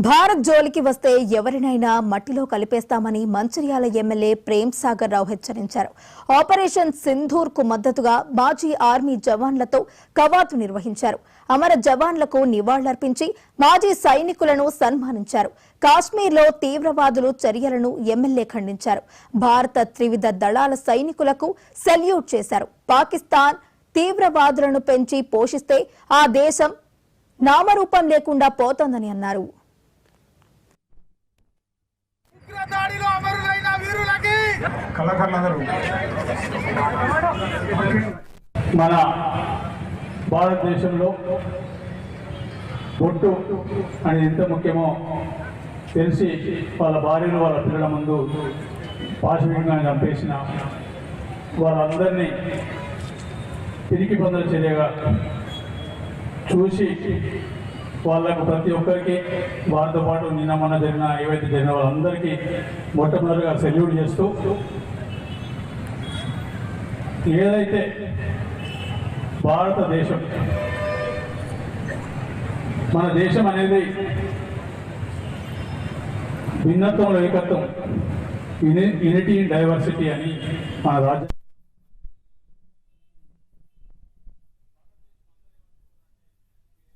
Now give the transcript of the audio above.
భారత్ జోలికి వస్తే ఎవరినైనా మట్టిలో కలిపేస్తామని మంచిర్యాల ఎమ్మెల్యే ప్రేమ్ సాగర్ రావు హెచ్చరించారు. ఆపరేషన్ సింధూర్ కు మద్దతుగా మాజీ ఆర్మీ జవాన్లతో కవాతు నిర్వహించారు. అమర జవాన్లకు నివాళులర్పించి మాజీ సైనికులను సన్మానించారు. కాశ్మీర్లో తీవ్రవాదులు చర్యలను ఎమ్మెల్యే ఖండించారు. భారత త్రివిధ దళాల సైనికులకు సెల్యూట్ చేశారు. పాకిస్తాన్ తీవ్రవాదులను పెంచి పోషిస్తే ఆ దేశం నామరూపం లేకుండా పోతోందని అన్నారు. మన భారతదేశంలో బొట్టు అనేది ఎంత ముఖ్యమో తెలిసి వాళ్ళ భార్యలు వాళ్ళ పిల్లల ముందు పాశవికంగా చంపేసిన వాళ్ళందరినీ తిరిగి పొందల చర్యగా చూసి వాళ్ళకు ప్రతి ఒక్కరికి వారితో పాటు నిన్న మొన్న జరిగిన ఏవైతే జరిగిన వాళ్ళందరికీ మొట్టమొదటిగా సెల్యూట్ చేస్తూ ఏదైతే భారతదేశం మన దేశం అనేది భిన్నత్వంలో ఏకత్వం యూనిటీ ఇన్ డైవర్సిటీ అని మన రాజ్యం